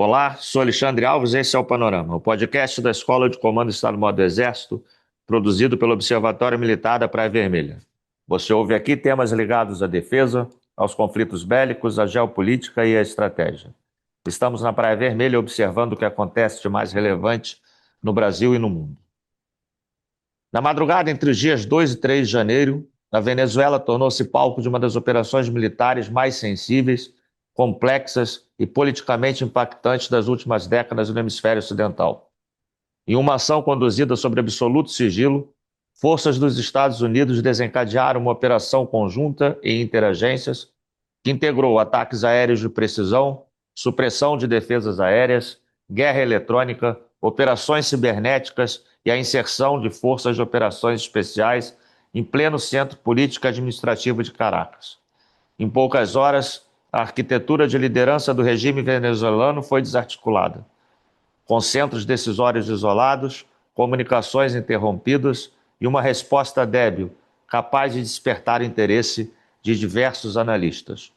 Olá, sou Alexandre Alves, esse é o Panorama, o podcast da Escola de Comando Estado-Maior do Exército, produzido pelo Observatório Militar da Praia Vermelha. Você ouve aqui temas ligados à defesa, aos conflitos bélicos, à geopolítica e à estratégia. Estamos na Praia Vermelha observando o que acontece de mais relevante no Brasil e no mundo. Na madrugada entre os dias 2 e 3 de janeiro, a Venezuela tornou-se palco de uma das operações militares mais sensíveis, complexas e politicamente impactantes das últimas décadas no hemisfério ocidental. Em uma ação conduzida sob absoluto sigilo, forças dos Estados Unidos desencadearam uma operação conjunta e interagências que integrou ataques aéreos de precisão, supressão de defesas aéreas, guerra eletrônica, operações cibernéticas e a inserção de forças de operações especiais em pleno centro político e administrativo de Caracas. Em poucas horas, a arquitetura de liderança do regime venezuelano foi desarticulada, com centros decisórios isolados, comunicações interrompidas e uma resposta débil, capaz de despertar o interesse de diversos analistas.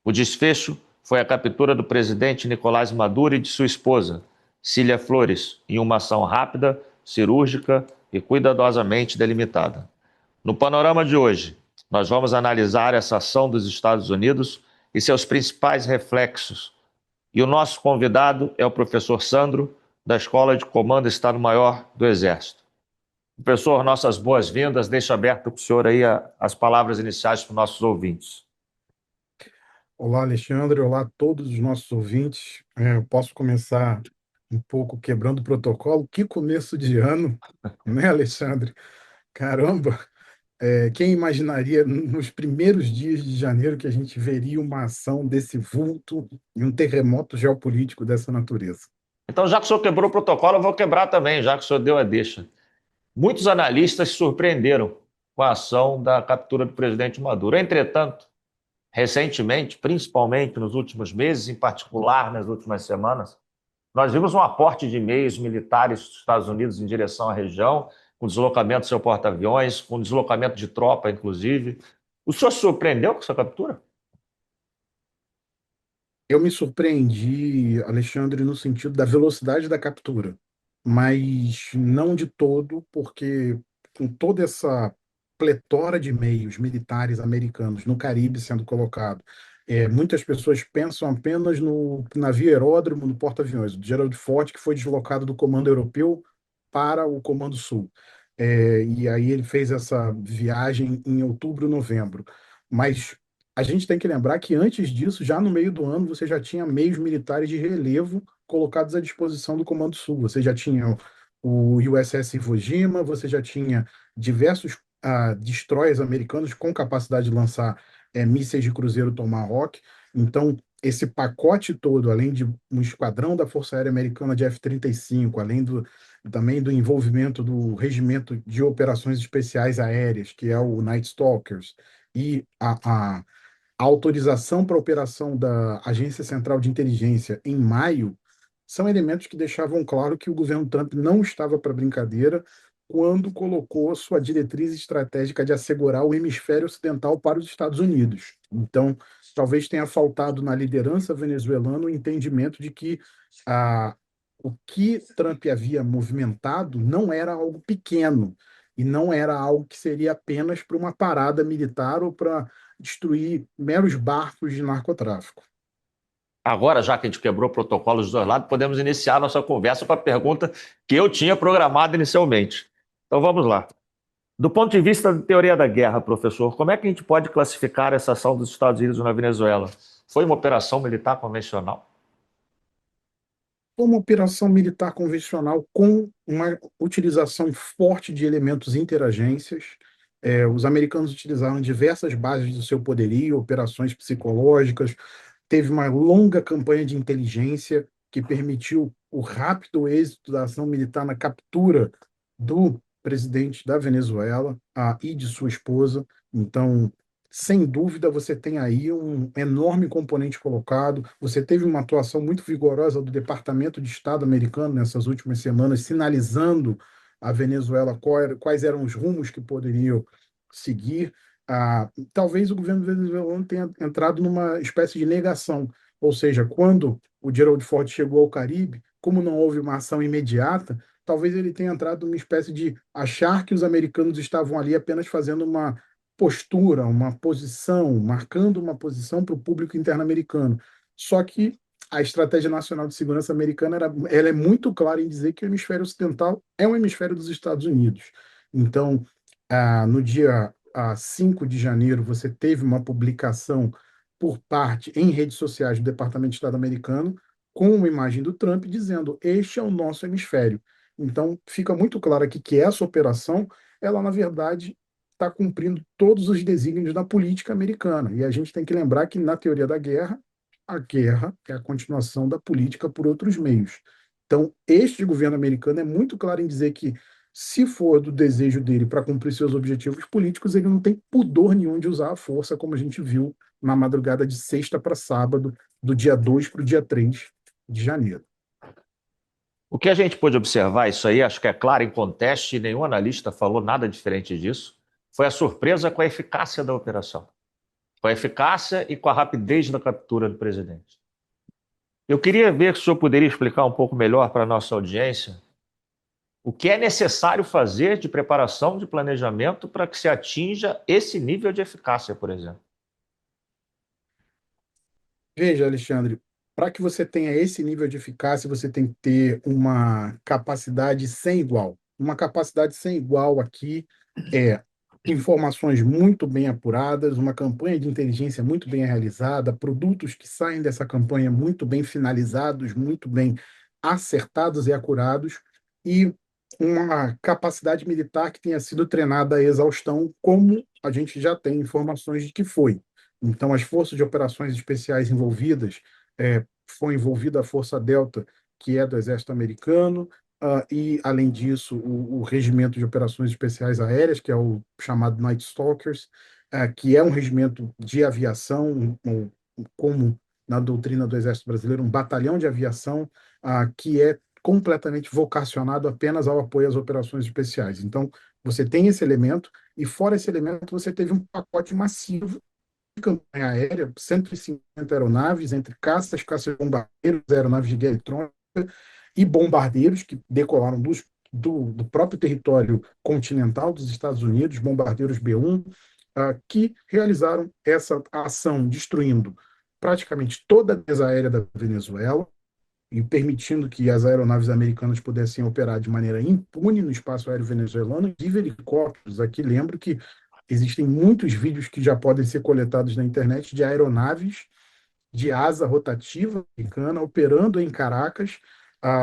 O desfecho foi a captura do presidente Nicolás Maduro e de sua esposa, Cília Flores, em uma ação rápida, cirúrgica e cuidadosamente delimitada. No panorama de hoje, nós vamos analisar essa ação dos Estados Unidos e seus principais reflexos. E o nosso convidado é o professor Sandro, da Escola de Comando Estado-Maior do Exército. Professor, nossas boas-vindas. Deixo aberto para o senhor aí as palavras iniciais para os nossos ouvintes. Olá, Alexandre. Olá a todos os nossos ouvintes. Eu posso começar um pouco quebrando o protocolo. Que começo de ano, né, Alexandre? Caramba! Quem imaginaria nos primeiros dias de janeiro que a gente veria uma ação desse vulto e um terremoto geopolítico dessa natureza? Então, já que o senhor quebrou o protocolo, eu vou quebrar também, já que o senhor deu a deixa. Muitos analistas se surpreenderam com a ação da captura do presidente Maduro. Entretanto, recentemente, principalmente nos últimos meses, em particular nas últimas semanas, nós vimos um aporte de meios militares dos Estados Unidos em direção à região, com deslocamento do seu porta-aviões, com deslocamento de tropa, inclusive. O senhor se surpreendeu com essa captura? Eu me surpreendi, Alexandre, no sentido da velocidade da captura, mas não de todo, porque com toda essa pletora de meios militares americanos no Caribe sendo colocado, muitas pessoas pensam apenas no navio aeródromo, no porta-aviões, o Gerald Ford, que foi deslocado do Comando Europeu para o Comando Sul. E aí ele fez essa viagem em outubro, novembro. Mas a gente tem que lembrar que antes disso, já no meio do ano, você já tinha meios militares de relevo colocados à disposição do Comando Sul. Você já tinha o USS Iwo Jima, você já tinha diversos destroyers americanos com capacidade de lançar mísseis de cruzeiro Tomahawk. Então, esse pacote todo, além de um esquadrão da Força Aérea Americana de F-35, além também do envolvimento do Regimento de Operações Especiais Aéreas, que é o Night Stalkers, e a autorização para a operação da Agência Central de Inteligência em maio, são elementos que deixavam claro que o governo Trump não estava para brincadeira quando colocou sua diretriz estratégica de assegurar o hemisfério ocidental para os Estados Unidos. Então, talvez tenha faltado na liderança venezuelana o entendimento de que o que Trump havia movimentado não era algo pequeno e não era algo que seria apenas para uma parada militar ou para destruir meros barcos de narcotráfico. Agora, já que a gente quebrou o protocolo dos dois lados, podemos iniciar a nossa conversa com a pergunta que eu tinha programado inicialmente. Então vamos lá. Do ponto de vista da teoria da guerra, professor, como é que a gente pode classificar essa ação dos Estados Unidos na Venezuela? Foi uma operação militar convencional? Uma operação militar convencional com uma utilização forte de elementos interagências. Os americanos utilizaram diversas bases do seu poderio, operações psicológicas, teve uma longa campanha de inteligência que permitiu o rápido êxito da ação militar na captura do presidente da Venezuela e de sua esposa. Então, sem dúvida, você tem aí um enorme componente colocado. Você teve uma atuação muito vigorosa do Departamento de Estado americano nessas últimas semanas, sinalizando à Venezuela quais eram os rumos que poderiam seguir. Talvez o governo venezuelano tenha entrado numa espécie de negação, Ou seja, quando o Gerald Ford chegou ao Caribe, como não houve uma ação imediata, talvez ele tenha entrado numa espécie de achar que os americanos estavam ali apenas fazendo uma postura, uma posição, marcando uma posição para o público interno-americano. Só que a Estratégia Nacional de Segurança americana ela é muito clara em dizer que o hemisfério ocidental é um hemisfério dos Estados Unidos. Então, no dia 5 de janeiro, você teve uma publicação por parte em redes sociais do Departamento de Estado americano com uma imagem do Trump dizendo: este é o nosso hemisfério. Então, fica muito claro aqui que essa operação, ela, na verdade, está cumprindo todos os desígnios da política americana. E a gente tem que lembrar que, na teoria da guerra, a guerra é a continuação da política por outros meios. Então, este governo americano é muito claro em dizer que, se for do desejo dele para cumprir seus objetivos políticos, ele não tem pudor nenhum de usar a força, como a gente viu na madrugada de sexta para sábado, do dia 2 para o dia 3 de janeiro. O que a gente pôde observar, isso aí acho que é claro em conteste, e nenhum analista falou nada diferente disso, foi a surpresa com a eficácia da operação, com a eficácia e com a rapidez da captura do presidente. Eu queria ver se o senhor poderia explicar um pouco melhor para a nossa audiência o que é necessário fazer de preparação, de planejamento para que se atinja esse nível de eficácia, por exemplo. Veja, Alexandre, para que você tenha esse nível de eficácia, você tem que ter uma capacidade sem igual. Uma capacidade sem igual aqui é informações muito bem apuradas, uma campanha de inteligência muito bem realizada, produtos que saem dessa campanha muito bem finalizados, muito bem acertados e acurados, e uma capacidade militar que tenha sido treinada à exaustão, como a gente já tem informações de que foi. Então, as forças de operações especiais envolvidas, foi envolvida a Força Delta, que é do Exército Americano, e, além disso, o Regimento de Operações Especiais Aéreas, que é o chamado Night Stalkers, que é um regimento de aviação, como na doutrina do Exército Brasileiro, um batalhão de aviação, que é completamente vocacionado apenas ao apoio às operações especiais. Então, você tem esse elemento, e fora esse elemento, você teve um pacote massivo campanha aérea, 150 aeronaves, entre caças, caças-bombardeiros, aeronaves de guerra eletrônica e bombardeiros que decolaram do próprio território continental dos Estados Unidos, bombardeiros B-1, que realizaram essa ação destruindo praticamente toda a defesa aérea da Venezuela e permitindo que as aeronaves americanas pudessem operar de maneira impune no espaço aéreo venezuelano, inclusive helicópteros. Aqui lembro que existem muitos vídeos que já podem ser coletados na internet de aeronaves de asa rotativa americana operando em Caracas,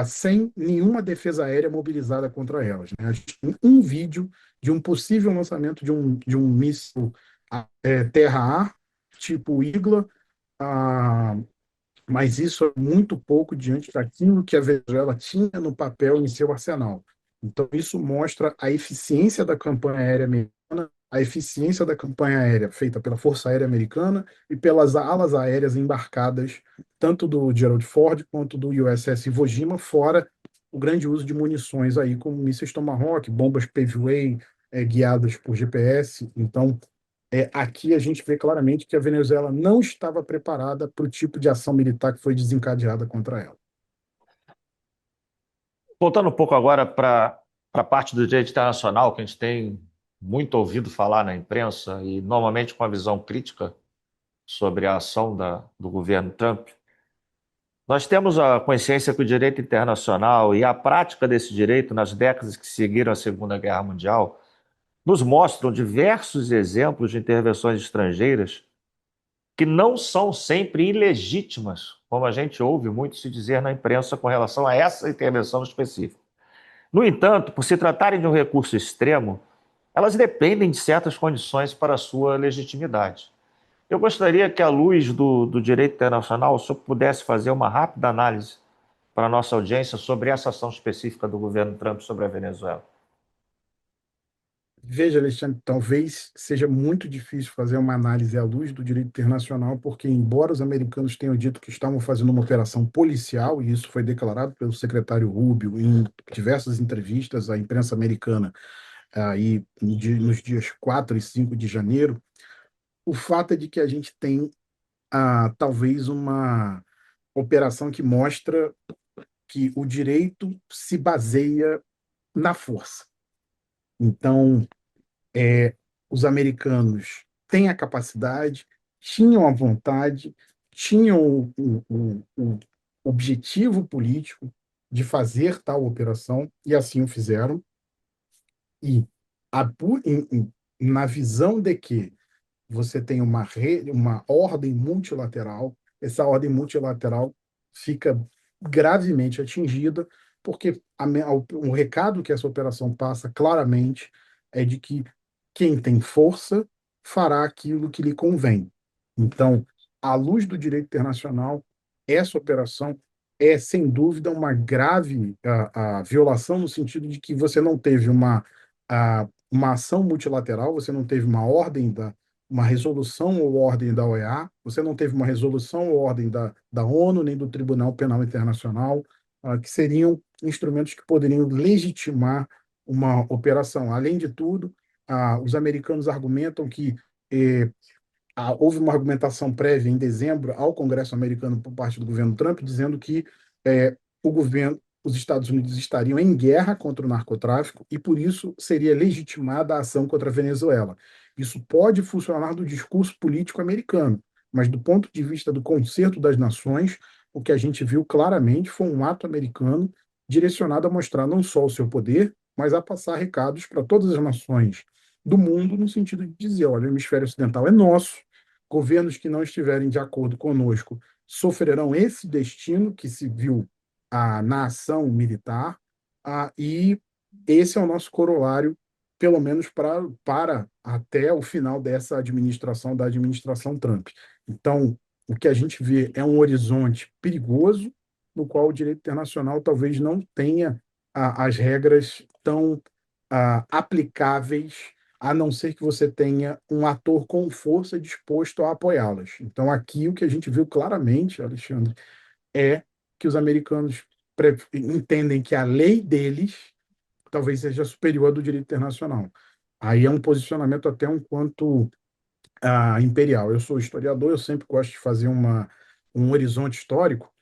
sem nenhuma defesa aérea mobilizada contra elas, né? A gente tem um vídeo de um possível lançamento de um míssil terra-ar, tipo Igla, ah, mas isso é muito pouco diante daquilo que a Venezuela tinha no papel em seu arsenal. Então, isso mostra a eficiência da campanha aérea americana, a eficiência da campanha aérea feita pela Força Aérea Americana e pelas alas aéreas embarcadas, tanto do Gerald Ford quanto do USS Iwo Jima, fora o grande uso de munições aí, como mísseis Tomahawk, bombas Paveway, guiadas por GPS. Então, aqui a gente vê claramente que a Venezuela não estava preparada para o tipo de ação militar que foi desencadeada contra ela. Voltando um pouco agora para a parte do direito internacional, que a gente tem muito ouvido falar na imprensa e normalmente com a visão crítica sobre a ação do governo Trump, nós temos a consciência que o direito internacional e a prática desse direito nas décadas que seguiram a Segunda Guerra Mundial nos mostram diversos exemplos de intervenções estrangeiras que não são sempre ilegítimas, como a gente ouve muito se dizer na imprensa com relação a essa intervenção específica. No entanto, por se tratarem de um recurso extremo, elas dependem de certas condições para a sua legitimidade. Eu gostaria que, à luz do direito internacional, o senhor pudesse fazer uma rápida análise para a nossa audiência sobre essa ação específica do governo Trump sobre a Venezuela. Veja, Alexandre, talvez seja muito difícil fazer uma análise à luz do direito internacional, porque, embora os americanos tenham dito que estavam fazendo uma operação policial, e isso foi declarado pelo secretário Rubio em diversas entrevistas à imprensa americana, aí nos dias 4 e 5 de janeiro, o fato é de que a gente tem talvez uma operação que mostra que o direito se baseia na força. Então, os americanos têm a capacidade, tinham a vontade, tinham o objetivo político de fazer tal operação, e assim o fizeram. E na visão de que você tem uma ordem multilateral, essa ordem multilateral fica gravemente atingida, porque o recado que essa operação passa claramente é de que quem tem força fará aquilo que lhe convém. Então, à luz do direito internacional, essa operação é, sem dúvida, uma grave violação, no sentido de que você não teve uma ação multilateral, você não teve uma resolução ou ordem da OEA, você não teve uma resolução ou ordem da ONU, nem do Tribunal Penal Internacional, que seriam instrumentos que poderiam legitimar uma operação. Além de tudo, os americanos argumentam que eh, houve uma argumentação prévia em dezembro ao Congresso americano por parte do governo Trump, dizendo que os Estados Unidos estariam em guerra contra o narcotráfico e, por isso, seria legitimada a ação contra a Venezuela. Isso pode funcionar do discurso político americano, mas do ponto de vista do concerto das nações, o que a gente viu claramente foi um ato americano direcionado a mostrar não só o seu poder, mas a passar recados para todas as nações do mundo, no sentido de dizer: olha, o hemisfério ocidental é nosso, governos que não estiverem de acordo conosco sofrerão esse destino que se viu na ação militar, e esse é o nosso corolário, pelo menos para até o final dessa administração, da administração Trump. Então, o que a gente vê é um horizonte perigoso, no qual o direito internacional talvez não tenha as regras tão aplicáveis, a não ser que você tenha um ator com força disposto a apoiá-las. Então, aqui o que a gente viu claramente, Alexandre, é que os americanos entendem que a lei deles talvez seja superior à do direito internacional. Aí é um posicionamento até um quanto imperial. Eu sou historiador, eu sempre gosto de fazer um horizonte histórico,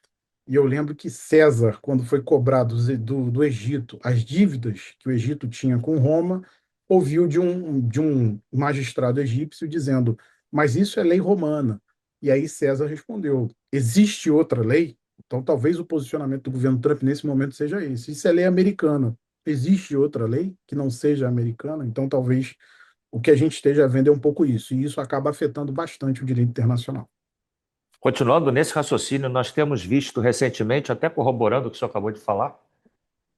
e eu lembro que César, quando foi cobrado do Egito as dívidas que o Egito tinha com Roma, ouviu de um magistrado egípcio dizendo: mas isso é lei romana. E aí César respondeu: existe outra lei? Então talvez o posicionamento do governo Trump nesse momento seja esse. Isso é lei americana. Existe outra lei que não seja americana? Então talvez o que a gente esteja vendo é um pouco isso. E isso acaba afetando bastante o direito internacional. Continuando nesse raciocínio, nós temos visto recentemente, até corroborando o que o senhor acabou de falar,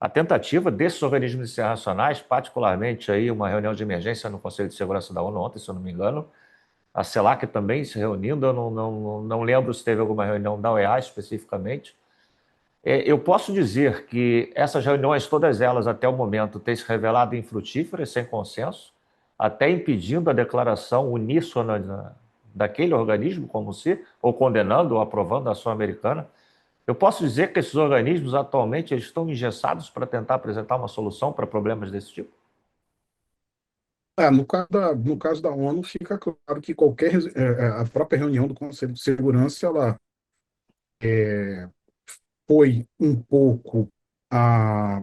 a tentativa desses organismos internacionais, particularmente aí uma reunião de emergência no Conselho de Segurança da ONU ontem, se eu não me engano, a CELAC também se reunindo, eu não lembro se teve alguma reunião da OEA especificamente. Eu posso dizer que essas reuniões, todas elas até o momento, têm se revelado infrutíferas, sem consenso, até impedindo a declaração uníssona daquele organismo como se, ou condenando ou aprovando a ação americana. Eu posso dizer que esses organismos atualmente eles estão engessados para tentar apresentar uma solução para problemas desse tipo? No caso da ONU, fica claro que a própria reunião do Conselho de Segurança, ela foi um pouco ah,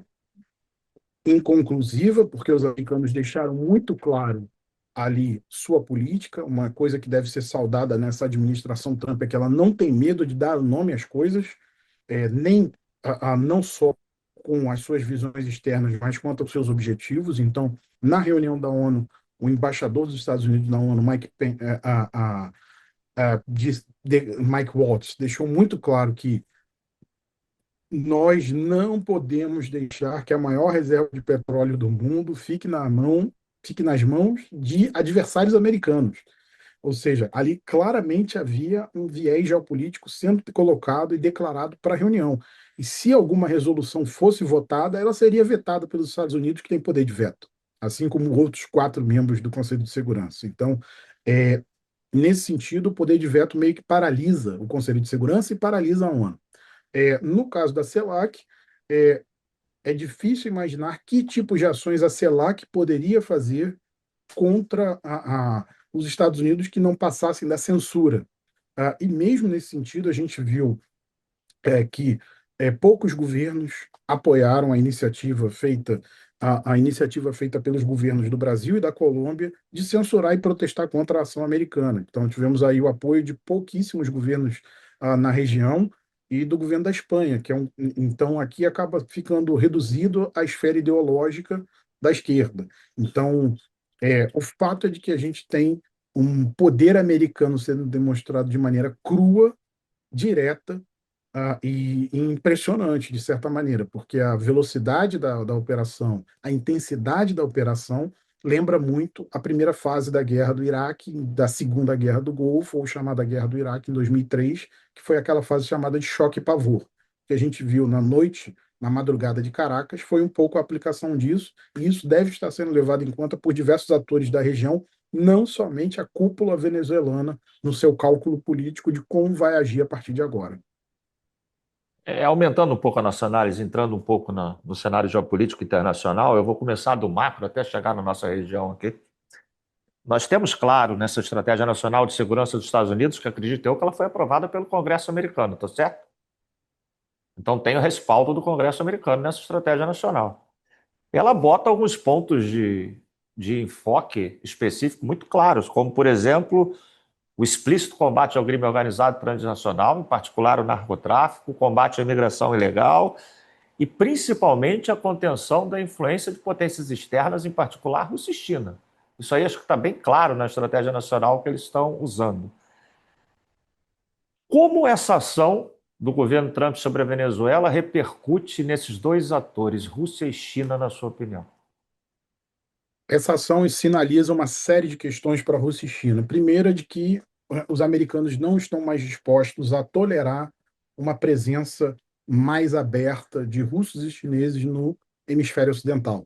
inconclusiva, porque os americanos deixaram muito claro ali sua política. Uma coisa que deve ser saudada nessa administração Trump é que ela não tem medo de dar nome às coisas, nem não só com as suas visões externas, mas quanto aos seus objetivos. Então, na reunião da ONU, o embaixador dos Estados Unidos na ONU, Mike Waltz, deixou muito claro que nós não podemos deixar que a maior reserva de petróleo do mundo fique nas mãos de adversários americanos. Ou seja, ali claramente havia um viés geopolítico sendo colocado e declarado para a reunião. E se alguma resolução fosse votada, ela seria vetada pelos Estados Unidos, que tem poder de veto, assim como outros 4 membros do Conselho de Segurança. Então, é, nesse sentido, o poder de veto meio que paralisa o Conselho de Segurança e paralisa a ONU. No caso da CELAC, é, é difícil imaginar que tipo de ações a CELAC poderia fazer contra os Estados Unidos que não passassem da censura. E mesmo nesse sentido, a gente viu que poucos governos apoiaram a iniciativa feita pelos governos do Brasil e da Colômbia de censurar e protestar contra a ação americana. Então, tivemos aí o apoio de pouquíssimos governos na região e do governo da Espanha, então aqui acaba ficando reduzido à esfera ideológica da esquerda. Então, o fato é de que a gente tem um poder americano sendo demonstrado de maneira crua, direta, e impressionante, de certa maneira, porque a velocidade da operação, a intensidade da operação, lembra muito a primeira fase da Guerra do Iraque, da Segunda Guerra do Golfo, ou chamada Guerra do Iraque, em 2003, que foi aquela fase chamada de choque e pavor, que a gente viu na noite, na madrugada de Caracas, foi um pouco a aplicação disso, e isso deve estar sendo levado em conta por diversos atores da região, não somente a cúpula venezuelana, no seu cálculo político de como vai agir a partir de agora. Aumentando um pouco a nossa análise, entrando um pouco no cenário geopolítico internacional, eu vou começar do macro até chegar na nossa região aqui. Nós temos claro nessa Estratégia Nacional de Segurança dos Estados Unidos, que acredito eu que ela foi aprovada pelo Congresso americano, tá certo? Então tem o respaldo do Congresso americano nessa Estratégia Nacional. Ela bota alguns pontos de enfoque específico muito claros, como, por exemplo, o explícito combate ao crime organizado transnacional, em particular o narcotráfico, o combate à imigração ilegal e, principalmente, a contenção da influência de potências externas, em particular Rússia e China. Isso aí acho que está bem claro na estratégia nacional que eles estão usando. Como essa ação do governo Trump sobre a Venezuela repercute nesses dois atores, Rússia e China, na sua opinião? Essa ação sinaliza uma série de questões para a Rússia e China. Primeira, de que os americanos não estão mais dispostos a tolerar uma presença mais aberta de russos e chineses no hemisfério ocidental.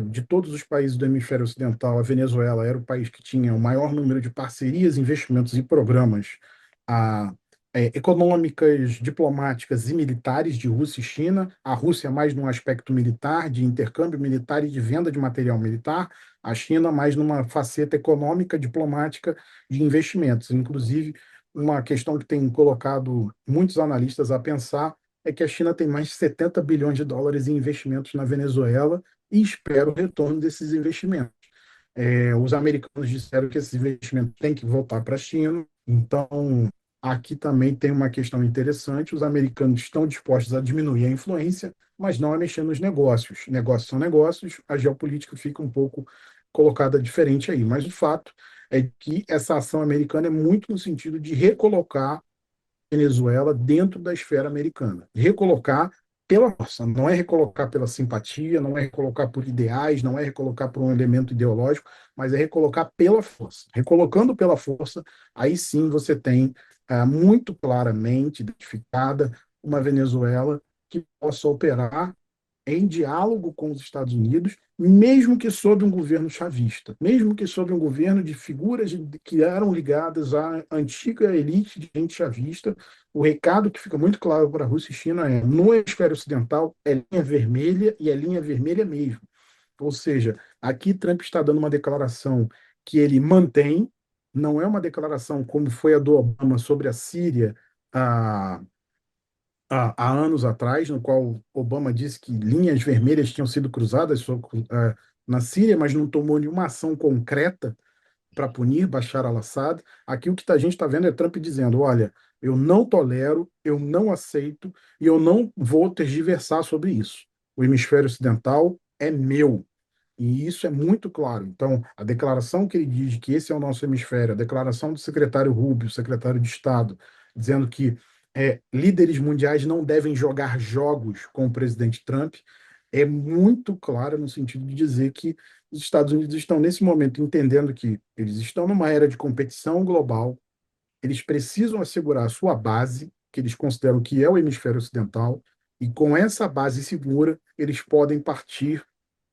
De todos os países do hemisfério ocidental, a Venezuela era o país que tinha o maior número de parcerias, investimentos e programas ah, econômicas, diplomáticas e militares de Rússia e China. A Rússia mais num aspecto militar, de intercâmbio militar e de venda de material militar. A China mais numa faceta econômica, diplomática, de investimentos. Inclusive, uma questão que tem colocado muitos analistas a pensar é que a China tem mais de 70 bilhões de dólares em investimentos na Venezuela e espera o retorno desses investimentos. Os americanos disseram que esses investimentos têm que voltar para a China, então aqui também tem uma questão interessante: os americanos estão dispostos a diminuir a influência, mas não a mexer nos negócios. Negócios são negócios, a geopolítica fica um pouco colocada diferente aí, mas o fato é que essa ação americana é muito no sentido de recolocar Venezuela dentro da esfera americana. Recolocar pela força, não é recolocar pela simpatia, não é recolocar por ideais, não é recolocar por um elemento ideológico, mas é recolocar pela força. Recolocando pela força, aí sim você tem muito claramente identificada uma Venezuela que possa operar em diálogo com os Estados Unidos, mesmo que sob um governo chavista, mesmo que sob um governo de figuras que eram ligadas à antiga elite de gente chavista. O recado que fica muito claro para a Rússia e China é: no hemisfério ocidental é linha vermelha, e é linha vermelha mesmo. Ou seja, aqui Trump está dando uma declaração que ele mantém, não é uma declaração como foi a do Obama sobre a Síria, a há anos atrás, no qual Obama disse que linhas vermelhas tinham sido cruzadas na Síria, mas não tomou nenhuma ação concreta para punir Bashar al-Assad. Aqui o que a gente está vendo é Trump dizendo: olha, eu não tolero, eu não aceito e eu não vou tergiversar sobre isso. O hemisfério ocidental é meu. E isso é muito claro. Então, a declaração que ele diz de que esse é o nosso hemisfério, a declaração do secretário Rubio, secretário de Estado, dizendo que líderes mundiais não devem jogar jogos com o presidente Trump, é muito clara no sentido de dizer que os Estados Unidos estão, nesse momento, entendendo que eles estão numa era de competição global, eles precisam assegurar a sua base, que eles consideram que é o hemisfério ocidental, e com essa base segura, eles podem partir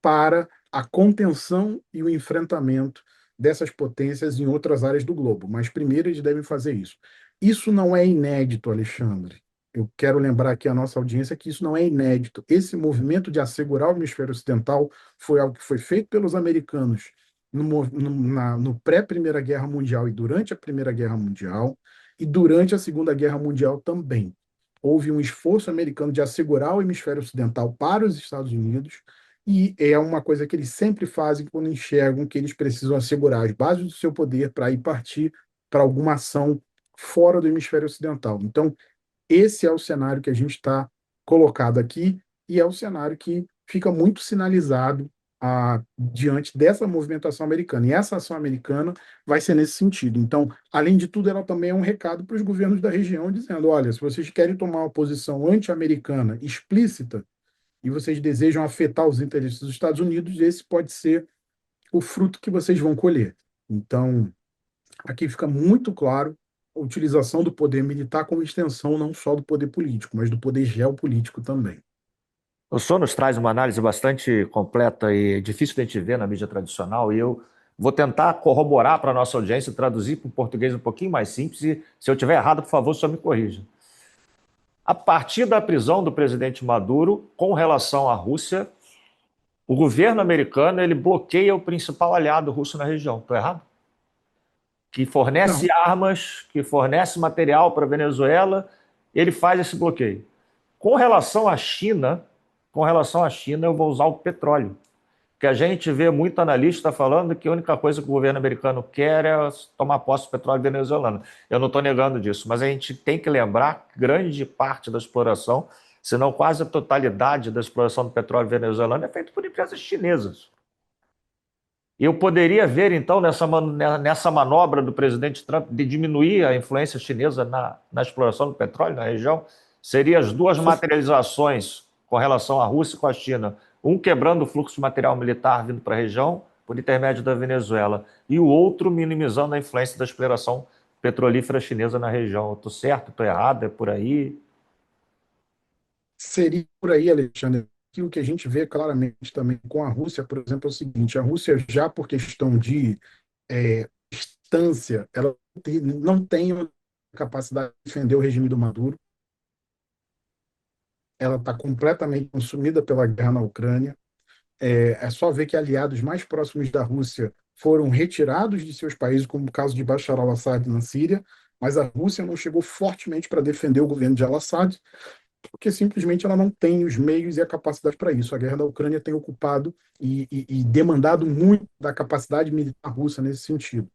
para a contenção e o enfrentamento dessas potências em outras áreas do globo. Mas primeiro eles devem fazer isso. Isso não é inédito, Alexandre. Eu quero lembrar aqui à nossa audiência que isso não é inédito. Esse movimento de assegurar o hemisfério ocidental foi algo que foi feito pelos americanos no pré-Primeira Guerra Mundial e durante a Primeira Guerra Mundial, e durante a Segunda Guerra Mundial também. Houve um esforço americano de assegurar o hemisfério ocidental para os Estados Unidos, e é uma coisa que eles sempre fazem quando enxergam que eles precisam assegurar as bases do seu poder para ir partir para alguma ação fora do hemisfério ocidental. Então, esse é o cenário que a gente está colocado aqui e é o cenário que fica muito sinalizado diante dessa movimentação americana. E essa ação americana vai ser nesse sentido. Então, além de tudo, ela também é um recado para os governos da região, dizendo: olha, se vocês querem tomar uma posição anti-americana explícita e vocês desejam afetar os interesses dos Estados Unidos, esse pode ser o fruto que vocês vão colher. Então, aqui fica muito claro a utilização do poder militar como extensão não só do poder político, mas do poder geopolítico também. O senhor nos traz uma análise bastante completa e difícil de a gente ver na mídia tradicional, e eu vou tentar corroborar para a nossa audiência, traduzir para o português um pouquinho mais simples, e se eu estiver errado, por favor, o senhor me corrija. A partir da prisão do presidente Maduro, com relação à Rússia, o governo americano ele bloqueia o principal aliado russo na região. Estou errado? Que fornece Não, armas, que fornece material para a Venezuela, ele faz esse bloqueio. Com relação à China, com relação à China, eu vou usar o petróleo. Que a gente vê muito analista falando que a única coisa que o governo americano quer é tomar posse do petróleo venezuelano. Eu não estou negando disso, mas a gente tem que lembrar que grande parte da exploração, se não quase a totalidade da exploração do petróleo venezuelano, é feita por empresas chinesas. Eu poderia ver, então, nessa manobra do presidente Trump de diminuir a influência chinesa na exploração do petróleo na região, seriam as duas isso materializações com relação à Rússia e com a China, um quebrando o fluxo de material militar vindo para a região por intermédio da Venezuela e o outro minimizando a influência da exploração petrolífera chinesa na região. Estou certo? Estou errado? É por aí? seria por aí, Alexandre. Que o que a gente vê claramente também com a Rússia, por exemplo, é o seguinte: a Rússia, já por questão de distância, ela não tem a capacidade de defender o regime do Maduro, ela está completamente consumida pela guerra na Ucrânia. É só ver que aliados mais próximos da Rússia foram retirados de seus países, como o caso de Bashar al-Assad na Síria, mas a Rússia não chegou fortemente para defender o governo de al-Assad, porque simplesmente ela não tem os meios e a capacidade para isso. A guerra da Ucrânia tem ocupado e demandado muito da capacidade militar russa nesse sentido.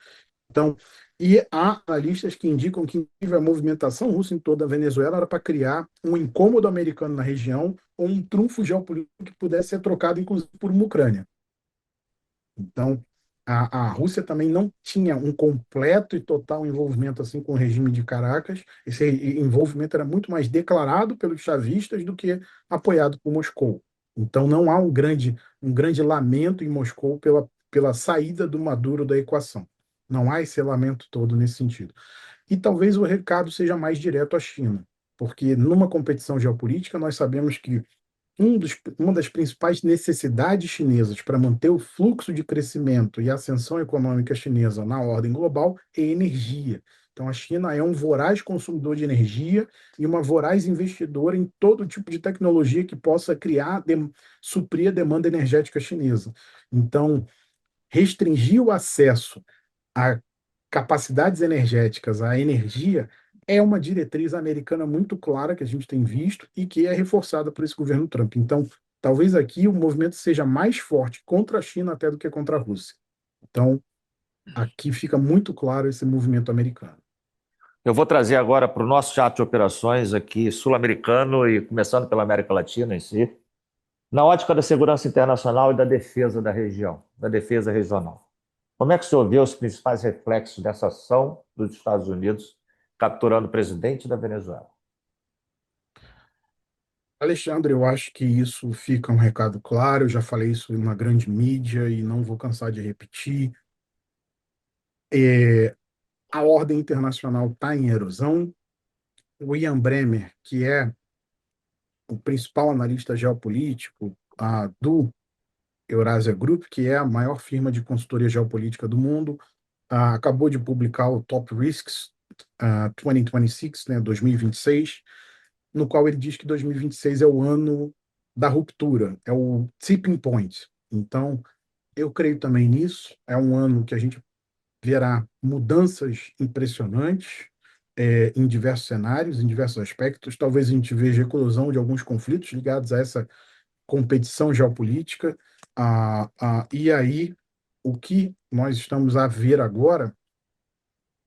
Então, e há analistas que indicam que inclusive, a movimentação russa em toda a Venezuela era para criar um incômodo americano na região ou um trunfo geopolítico que pudesse ser trocado, inclusive, por uma Ucrânia. Então, a Rússia também não tinha um completo e total envolvimento assim com o regime de Caracas. Esse envolvimento era muito mais declarado pelos chavistas do que apoiado por Moscou. Então, não há um grande lamento em Moscou pela saída do Maduro da equação. Não há esse lamento todo nesse sentido. E talvez o recado seja mais direto à China, porque numa competição geopolítica nós sabemos que uma das principais necessidades chinesas para manter o fluxo de crescimento e ascensão econômica chinesa na ordem global é energia. Então, a China é um voraz consumidor de energia e uma voraz investidora em todo tipo de tecnologia que possa suprir a demanda energética chinesa. Então, restringir o acesso a capacidades energéticas, a energia, é uma diretriz americana muito clara que a gente tem visto e que é reforçada por esse governo Trump. Então, talvez aqui o movimento seja mais forte contra a China até do que contra a Rússia. Então, aqui fica muito claro esse movimento americano. Eu vou trazer agora para o nosso chat de operações aqui sul-americano e começando pela América Latina em si. Na ótica da segurança internacional e da defesa da região, da defesa regional. Como é que o senhor vê os principais reflexos dessa ação dos Estados Unidos capturando o presidente da Venezuela? Alexandre, eu acho que isso fica um recado claro. Eu já falei isso na grande mídia e não vou cansar de repetir. A ordem internacional está em erosão. O Ian Bremmer, que é o principal analista geopolítico do Eurasia Group, que é a maior firma de consultoria geopolítica do mundo, acabou de publicar o Top Risks 2026, né, 2026, no qual ele diz que 2026 é o ano da ruptura, é o tipping point. Então, eu creio também nisso. É um ano que a gente verá mudanças impressionantes. em diversos cenários, em diversos aspectos. Talvez a gente veja a eclosão de alguns conflitos ligados a essa competição geopolítica. E aí, o que nós estamos a ver agora,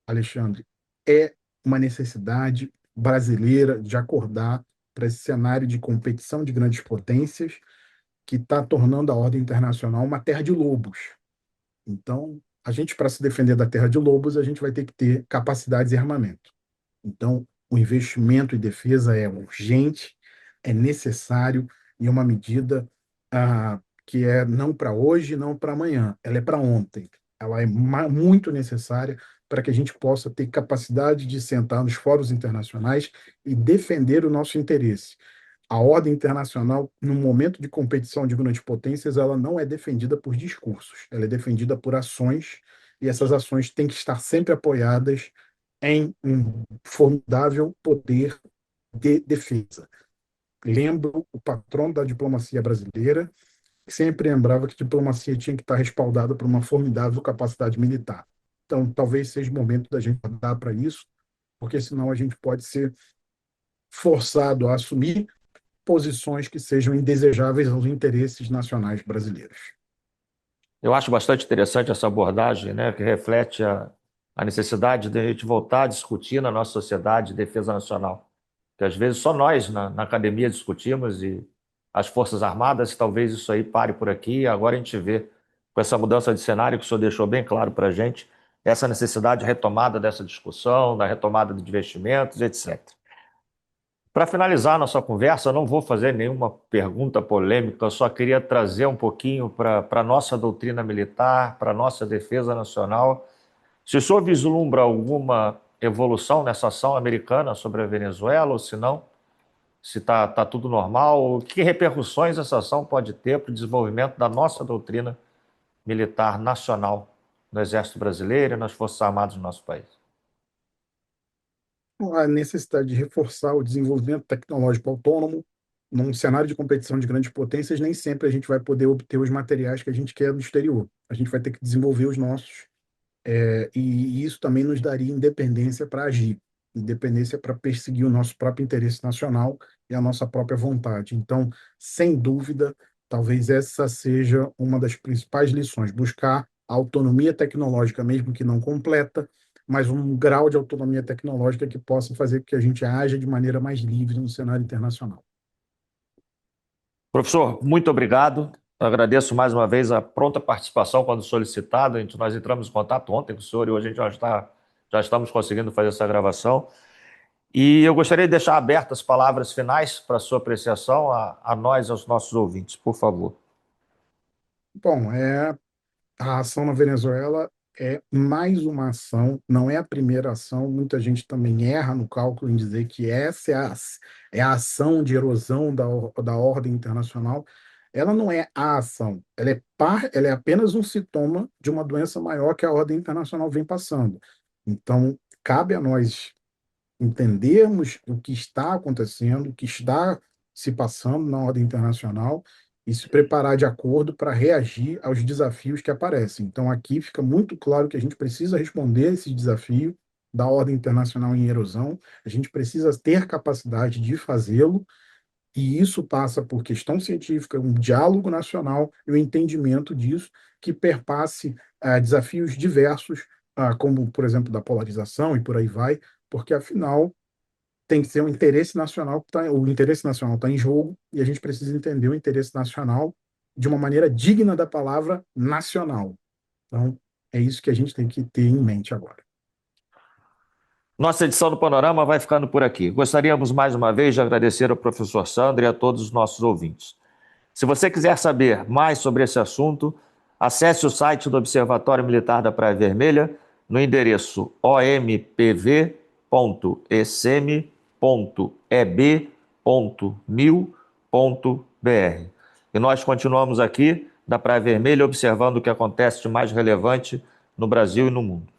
Alexandre, é uma necessidade brasileira de acordar para esse cenário de competição de grandes potências que está tornando a ordem internacional uma terra de lobos. Então, a gente, para se defender da terra de lobos, a gente vai ter que ter capacidades e armamento. Então, o investimento em defesa é urgente, é necessário e é uma medida que é não para hoje, não para amanhã, ela é para ontem. Ela é muito necessária para que a gente possa ter capacidade de sentar nos fóruns internacionais e defender o nosso interesse. A ordem internacional, no momento de competição de grandes potências, ela não é defendida por discursos, ela é defendida por ações, e essas ações têm que estar sempre apoiadas em um formidável poder de defesa. Lembro o patrono da diplomacia brasileira, que sempre lembrava que a diplomacia tinha que estar respaldada por uma formidável capacidade militar. Então, talvez seja o momento da gente dar para isso, porque senão a gente pode ser forçado a assumir posições que sejam indesejáveis aos interesses nacionais brasileiros. Eu acho bastante interessante essa abordagem, né, que reflete a necessidade de a gente voltar a discutir na nossa sociedade defesa nacional. Que às vezes só nós na academia discutimos e as Forças Armadas, talvez isso aí pare por aqui. Agora a gente vê, com essa mudança de cenário que o senhor deixou bem claro para a gente, essa necessidade de retomada dessa discussão, da retomada de investimentos, etc. Para finalizar a nossa conversa, eu não vou fazer nenhuma pergunta polêmica, eu só queria trazer um pouquinho para a nossa doutrina militar, para a nossa defesa nacional. Se o senhor vislumbra alguma evolução nessa ação americana sobre a Venezuela, ou se não, se está tudo normal, que repercussões essa ação pode ter para o desenvolvimento da nossa doutrina militar nacional no Exército Brasileiro e nas Forças Armadas do nosso país? A necessidade de reforçar o desenvolvimento tecnológico autônomo. Num cenário de competição de grandes potências, nem sempre a gente vai poder obter os materiais que a gente quer do exterior. A gente vai ter que desenvolver os nossos, e isso também nos daria independência para agir, independência para perseguir o nosso próprio interesse nacional e a nossa própria vontade. Então, sem dúvida, talvez essa seja uma das principais lições: buscar a autonomia tecnológica, mesmo que não completa, mas um grau de autonomia tecnológica que possa fazer com que a gente haja de maneira mais livre no cenário internacional. Professor, muito obrigado. Eu agradeço mais uma vez a pronta participação quando solicitado. Nós entramos em contato ontem com o senhor e hoje a gente já estamos conseguindo fazer essa gravação. E eu gostaria de deixar abertas as palavras finais para a sua apreciação a nós, aos nossos ouvintes, por favor. Bom, a ação na Venezuela é mais uma ação, não é a primeira ação. Muita gente também erra no cálculo em dizer que essa é a ação de erosão da ordem internacional. Ela não é a ação, ela é apenas um sintoma de uma doença maior que a ordem internacional vem passando. Então, cabe a nós entendermos o que está acontecendo, o que está se passando na ordem internacional e se preparar de acordo para reagir aos desafios que aparecem. Então, aqui fica muito claro que a gente precisa responder a esse desafio da ordem internacional em erosão, a gente precisa ter capacidade de fazê-lo, e isso passa por questão científica, um diálogo nacional e o entendimento disso que perpasse desafios diversos, como, por exemplo, da polarização e por aí vai, porque afinal tem que ser um interesse nacional que o interesse nacional está em jogo e a gente precisa entender o interesse nacional de uma maneira digna da palavra nacional. Então, é isso que a gente tem que ter em mente agora. Nossa edição do Panorama vai ficando por aqui. Gostaríamos mais uma vez de agradecer ao professor Sandro e a todos os nossos ouvintes. Se você quiser saber mais sobre esse assunto, acesse o site do Observatório Militar da Praia Vermelha no endereço ompv.ecm.eb.mil.br. E nós continuamos aqui da Praia Vermelha observando o que acontece de mais relevante no Brasil e no mundo.